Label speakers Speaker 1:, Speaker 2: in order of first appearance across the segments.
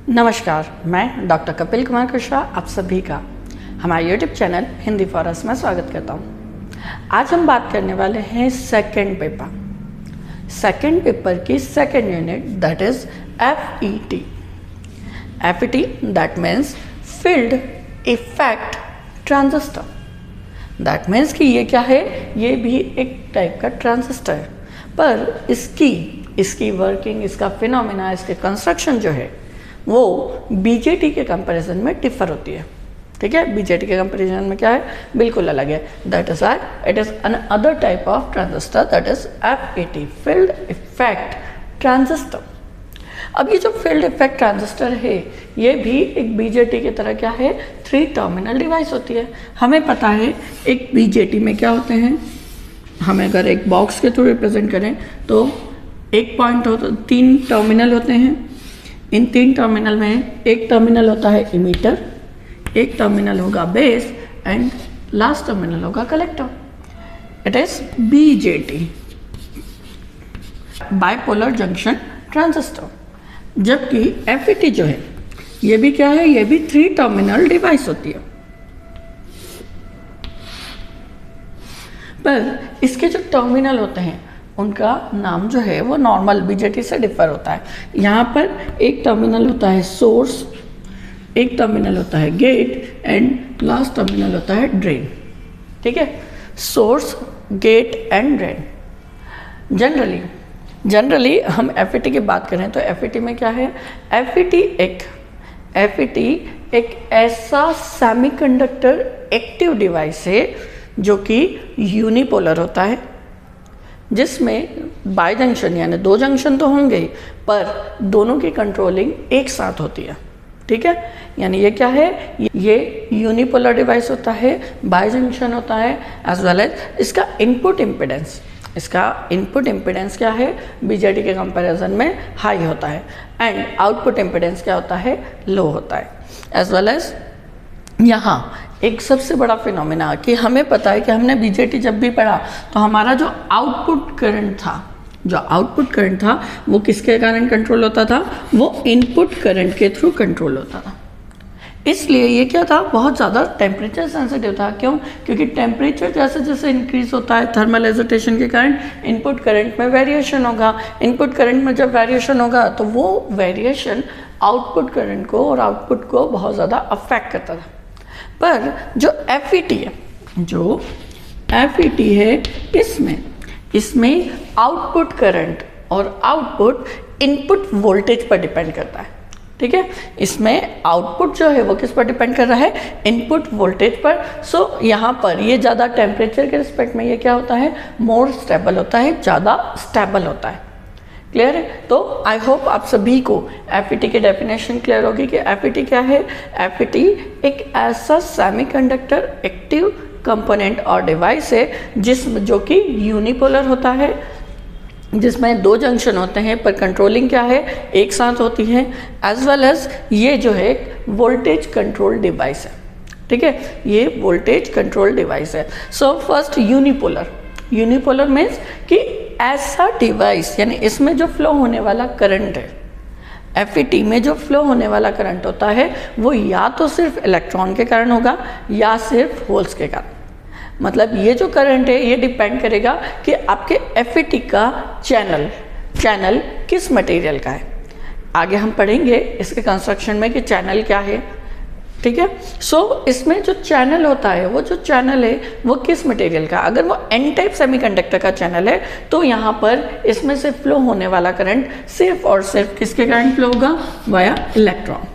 Speaker 1: नमस्कार, मैं डॉक्टर कपिल कुमार कृष्णा आप सभी का हमारे YouTube channel Hindi for us में स्वागत करता हूँ। आज हम बात करने वाले हैं सेकंड पेपर की second unit that is FET। FET that means field effect transistor. That means कि ये क्या है, ये भी एक टाइप का ट्रांजिस्टर है, पर इसकी वर्किंग, इसका फिनोमिना, इसके कंस्ट्रक्शन जो है वो बीजेटी के कंपैरिजन में डिफर होती है। ठीक है, बीजेटी के कंपैरिजन में क्या है, बिल्कुल अलग है। That is why it is another type of transistor that is FET, field effect transistor. अब ये जो फील्ड इफेक्ट ट्रांजिस्टर है ये भी एक बीजेटी की तरह क्या है, 3 टर्मिनल डिवाइस होती है। हमें पता है एक बीजेटी में क्या होते हैं, हमें अगर एक बॉक्स के थ्रू रिप्रेजेंट करें तो एक पॉइंट हो तो 3 टर्मिनल होते हैं। इन 3 टर्मिनल में एक टर्मिनल होता है इमीटर, एक टर्मिनल होगा बेस एंड लास्ट टर्मिनल होगा collector. It is BJT, bipolar junction transistor. जबकि FET जो है ये भी क्या है, ये भी 3 टर्मिनल डिवाइस होती है, पर इसके जो टर्मिनल होते हैं उनका नाम जो है वो नॉर्मल बीजेटी से डिफर होता है। यहाँ पर एक टर्मिनल होता है सोर्स, एक टर्मिनल होता है गेट एंड लास्ट टर्मिनल होता है ड्रेन। ठीक है, source, gate and drain. Generally हम FET की बात करें तो FET में क्या है, FET एक ऐसा सेमीकंडक्टर एक्टिव डिवाइस है जो कि यूनिपोलर होता है, जिसमें बाई जंक्शन यानी 2 जंक्शन तो होंगे ही, पर दोनों की कंट्रोलिंग एक साथ होती है। ठीक है, यानी ये क्या है, ये यूनिपोलर डिवाइस होता है, बाई जंक्शन होता है, एज वेल एज इसका इनपुट इम्पिडेंस क्या है, बीजेटी के कंपैरिजन में हाई होता है एंड आउटपुट इम्पिडेंस क्या होता है, लो होता है। एज वेल एज यहाँ एक सबसे बड़ा फिनोमिना कि हमें पता है कि हमने बीजेटी जब भी पढ़ा तो हमारा जो आउटपुट करंट था वो किसके कारण कंट्रोल होता था, वो इनपुट करंट के थ्रू कंट्रोल होता था। इसलिए ये क्या था, बहुत ज़्यादा टेम्परेचर सेंसिटिव था। क्यों? क्योंकि टेम्परेचर जैसे जैसे इंक्रीज होता है थर्मल एजिटेशन के कारण इनपुट करंट में वेरिएशन होगा। इनपुट करंट में जब वेरिएशन होगा तो वो वेरिएशन आउटपुट करंट को और आउटपुट को बहुत ज़्यादा अफेक्ट करता था। पर जो FET है इसमें आउटपुट करंट और आउटपुट इनपुट वोल्टेज पर डिपेंड करता है। ठीक है, इसमें आउटपुट जो है वो किस पर डिपेंड कर रहा है, इनपुट वोल्टेज पर। सो यहाँ पर ये ज़्यादा टेम्परेचर के रिस्पेक्ट में ये क्या होता है, मोर स्टेबल होता है, ज़्यादा स्टेबल होता है। क्लियर है? तो आई होप आप सभी को FET की डेफिनेशन क्लियर होगी कि FET क्या है। FET एक ऐसा सेमीकंडक्टर एक्टिव कंपोनेंट और डिवाइस है जो कि यूनिपोलर होता है, जिसमें 2 जंक्शन होते हैं पर कंट्रोलिंग क्या है, एक साथ होती है। एज वेल एज ये जो है वोल्टेज कंट्रोल डिवाइस है। ठीक है, ये वोल्टेज कंट्रोल डिवाइस है। सो फर्स्ट यूनिपोलर मीन्स कि ऐसा डिवाइस, यानी इसमें जो फ्लो होने वाला करंट है, FET में जो फ्लो होने वाला करंट होता है वो या तो सिर्फ इलेक्ट्रॉन के कारण होगा या सिर्फ होल्स के कारण। मतलब ये जो करंट है ये डिपेंड करेगा कि आपके FET का चैनल किस मटेरियल का है। आगे हम पढ़ेंगे इसके कंस्ट्रक्शन में कि चैनल क्या है। ठीक है, सो इसमें जो चैनल होता है वो किस मटेरियल का, अगर वो N टाइप सेमीकंडक्टर का चैनल है तो यहाँ पर इसमें से फ्लो होने वाला करंट सिर्फ और सिर्फ किसके कारण फ्लो होगा, वाया इलेक्ट्रॉन।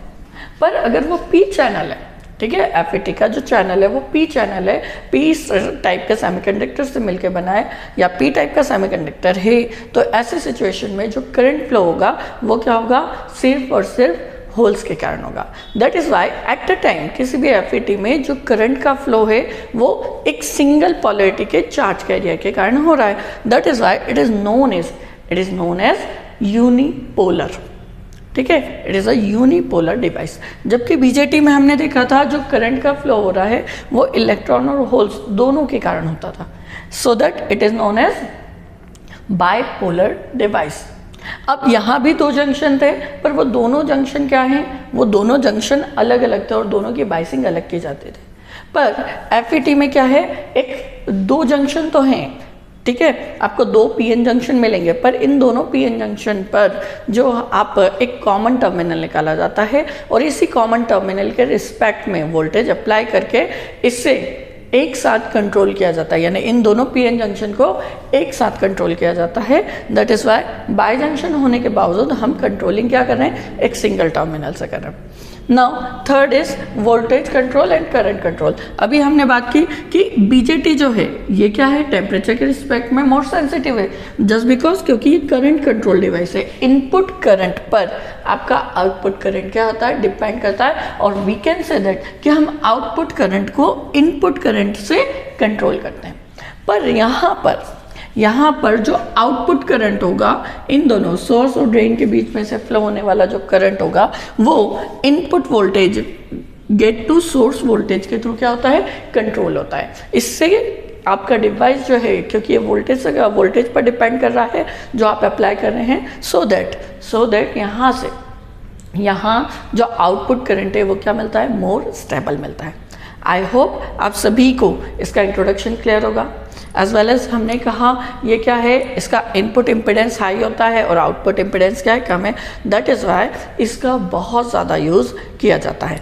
Speaker 1: पर अगर वो P चैनल है, ठीक है, FET का जो चैनल है वो P चैनल है, P टाइप के सेमीकंडक्टर से मिलकर बना है या P टाइप का सेमीकंडक्टर है, तो ऐसे सिचुएशन में जो करंट फ्लो होगा वो क्या होगा, सिर्फ और सिर्फ होल्स के कारण होगा। That is why at the time किसी भी FET में जो करंट का फ्लो है वो एक सिंगल पोलैरिटी के चार्ज कैरियर के कारण हो रहा है। That is why it is known as unipolar. ठीक है, it is a unipolar device. जबकि बीजेटी में हमने देखा था जो करंट का फ्लो हो रहा है वो इलेक्ट्रॉन और होल्स दोनों के कारण होता था। So that it is known as bipolar device. अब यहाँ भी 2 जंक्शन थे पर वो दोनों जंक्शन क्या हैं, वो दोनों जंक्शन अलग अलग थे और दोनों की बाइसिंग अलग की जाती थी। पर FET में क्या है, एक दो जंक्शन तो हैं, ठीक है, आपको दो PN जंक्शन मिलेंगे, पर इन दोनों PN जंक्शन पर जो आप एक कॉमन टर्मिनल निकाला जाता है और इसी कॉमन टर्मिनल के रिस्पेक्ट में वोल्टेज अप्लाई करके इससे एक साथ कंट्रोल किया जाता है, यानी इन दोनों PN जंक्शन को एक साथ कंट्रोल किया जाता है। That is why by junction होने के बावजूद हम कंट्रोलिंग क्या कर रहे हैं, एक सिंगल टर्मिनल से कर रहे हैं। Now third is voltage control and current control. अभी हमने बात की कि BJT जो है ये क्या है, टेम्परेचर के रिस्पेक्ट में मोर सेंसिटिव है, जस्ट बिकॉज क्योंकि ये करंट कंट्रोल डिवाइस है। इनपुट करंट पर आपका आउटपुट करंट क्या होता है, डिपेंड करता है, और वी कैन से दैट कि हम आउटपुट करंट को इनपुट करंट से कंट्रोल करते हैं। पर यहाँ पर जो आउटपुट करंट होगा, इन दोनों सोर्स और ड्रेन के बीच में से फ्लो होने वाला जो करंट होगा वो input voltage gate to source voltage के थ्रू क्या होता है, कंट्रोल होता है। इससे आपका डिवाइस जो है, क्योंकि ये वोल्टेज पर डिपेंड कर रहा है जो आप अप्लाई कर रहे हैं, सो दैट यहाँ से यहाँ जो आउटपुट करंट है वो क्या मिलता है, मोर स्टेबल मिलता है। आई होप आप सभी को इसका इंट्रोडक्शन क्लियर होगा। एज वेल एज हमने कहा ये क्या है, इसका इनपुट इम्पिडेंस हाई होता है और आउटपुट इम्पिडेंस क्या है, कम है। दैट इज़ वाई इसका बहुत ज़्यादा यूज़ किया जाता है।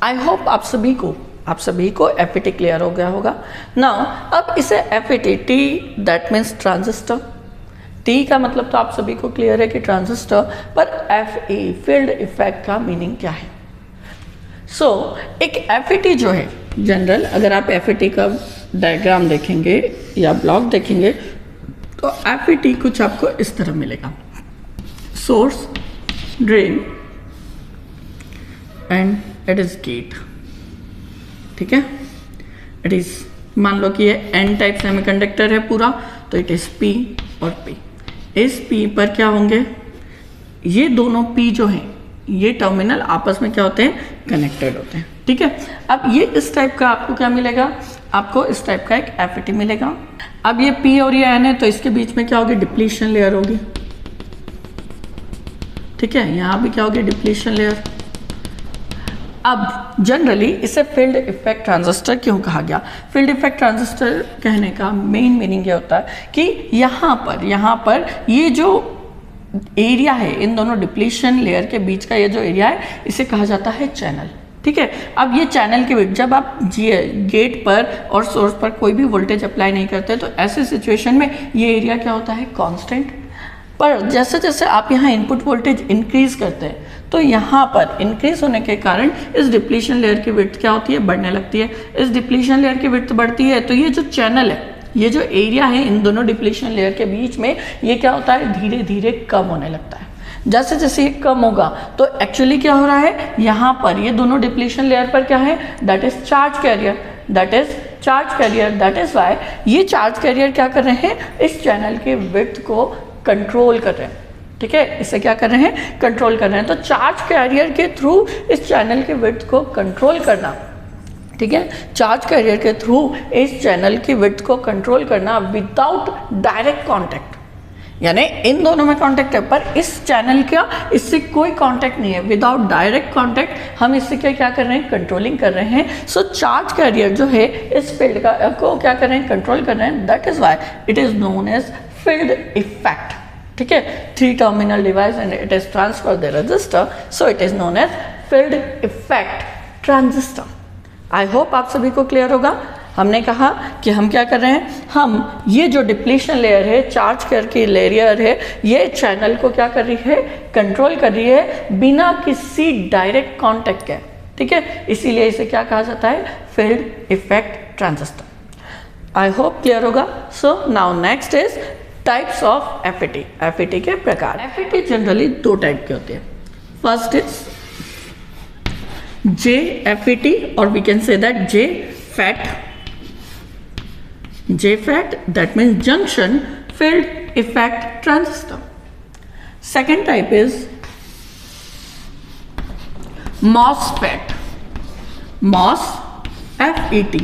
Speaker 1: आई होप आप सभी को FET क्लियर हो गया होगा। नाउ अब इसे FET, T that means transistor, T का मतलब तो आप सभी को क्लियर है कि ट्रांजिस्टर, पर FE फील्ड इफेक्ट का मीनिंग क्या है। एक FET जो है जनरल, अगर आप FET का डायग्राम देखेंगे या ब्लॉक देखेंगे तो FET कुछ आपको इस तरह मिलेगा, source, drain and it is get, ठीक है। इट इज, मान लो कि ये N टाइप सेमीकंडक्टर है पूरा, तो इट इज P और P। इस P पर क्या होंगे, ये दोनों P जो हैं ये टर्मिनल आपस में क्या होते हैं, कनेक्टेड होते हैं, ठीक है। अब ये इस टाइप का आपको क्या मिलेगा, आपको इस टाइप का एक FET मिलेगा। अब ये P और ये N है, तो इसके बीच में क्या होगी, डिप्लीशन लेयर होगी, ठीक है। यहाँ भी क्या होगी, डिप्लीशन लेयर। अब जनरली इसे फील्ड इफेक्ट ट्रांजिस्टर क्यों कहा गया? फील्ड इफेक्ट ट्रांजिस्टर कहने का मेन मीनिंग ये होता है कि यहाँ पर ये जो एरिया है, इन दोनों डिप्लीशन लेयर के बीच का ये जो एरिया है, इसे कहा जाता है चैनल, ठीक है। अब ये चैनल के बीच जब आप गेट पर और सोर्स पर कोई भी वोल्टेज अप्लाई नहीं करते, तो ऐसे सिचुएशन में ये एरिया क्या होता है, कांस्टेंट। पर जैसे जैसे आप यहाँ इनपुट वोल्टेज इंक्रीज करते हैं, तो यहाँ पर इंक्रीज होने के कारण इस डिप्लीशन लेयर की विड्थ क्या होती है, बढ़ने लगती है। इस डिप्लीशन लेयर की विड्थ बढ़ती है तो ये जो चैनल है, ये जो एरिया है इन दोनों डिप्लीशन लेयर के बीच में, ये क्या होता है, धीरे धीरे कम होने लगता है। जैसे जैसे ये कम होगा तो एक्चुअली क्या हो रहा है, यहाँ पर ये दोनों डिप्लीशन लेयर पर क्या है, that is charge carrier, that is why ये चार्ज कैरियर क्या कर रहे हैं, इस चैनल के विड्थ को कंट्रोल कर रहे हैं, ठीक है। इसे क्या कर रहे हैं, कंट्रोल कर रहे हैं। तो चार्ज कैरियर के थ्रू इस चैनल के विड्थ को कंट्रोल करना, ठीक है, चार्ज कैरियर के थ्रू इस चैनल की विड्थ को कंट्रोल करना विदाउट डायरेक्ट कांटेक्ट, यानी इन दोनों में कांटेक्ट है पर इस चैनल का इससे कोई कांटेक्ट नहीं है। विदाउट डायरेक्ट कांटेक्ट हम इससे क्या कर रहे हैं, कंट्रोलिंग कर रहे हैं। सो चार्ज कैरियर जो है इस फील्ड को क्या कर रहे हैं, कंट्रोल कर रहे हैं। That is why it is known as field effect, ठीक है। 3 terminal device and it is transfer the resistor, so it is known as field effect transistor. I hope आप सभी को क्लियर होगा। हमने कहा कि हम क्या कर रहे हैं, हम ये जो डिप्लीशन लेयर है, चार्ज कैरियर की लेयर है, ये चैनल को क्या कर रही है, कंट्रोल कर रही है बिना किसी डायरेक्ट कांटेक्ट के, ठीक है। इसीलिए इसे क्या कहा जाता है, field effect transistor. I hope clear होगा। So now next is types of FET। FET के प्रकार। FET जनरली 2 टाइप के होते हैं। First is JFET or we can say that JFET. JFET that means junction filled effect transistor. Second type is MOSFET. MOSFET.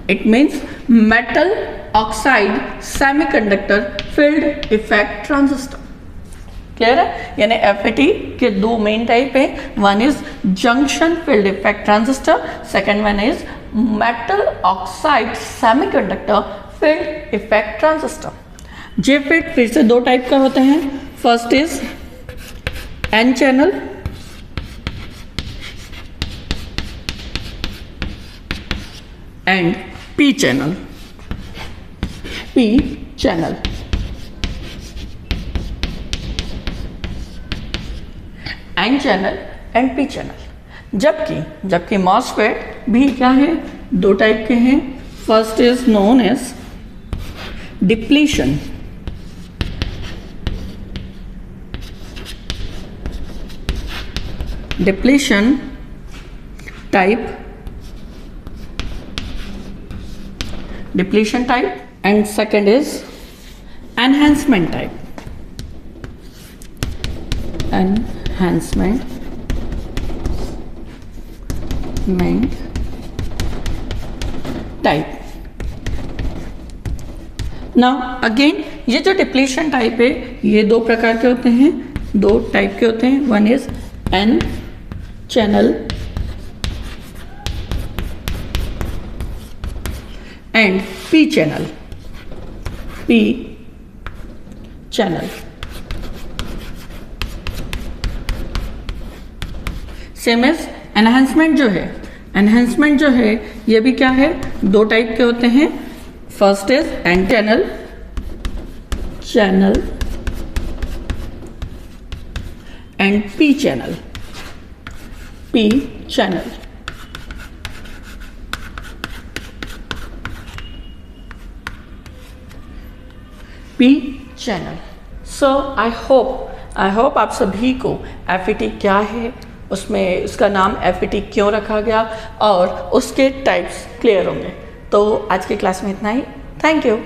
Speaker 1: It means metal oxide semiconductor filled effect transistor. Clear है? यानी FET के दो main type है, one is junction field effect transistor, second one is metal oxide semiconductor field effect transistor. JFET फिर से दो type का होते हैं, first is N channel and P channel. P channel N channel and P channel. जबकि MOSFET भी क्या है, दो टाइप के हैं, first is known as depletion type and second is enhancement type now again ये जो डिप्लीशन टाइप है ये दो प्रकार के होते हैं, दो टाइप के होते हैं, one is N channel and P channel. Same as enhancement जो है ये भी क्या है, दो टाइप के होते हैं, first is N channel and P channel. P channel. So I hope आप सभी को एफईटी क्या है, उसमें उसका नाम एफईटी क्यों रखा गया और उसके टाइप्स क्लियर होंगे। तो आज की क्लास में इतना ही। Thank you.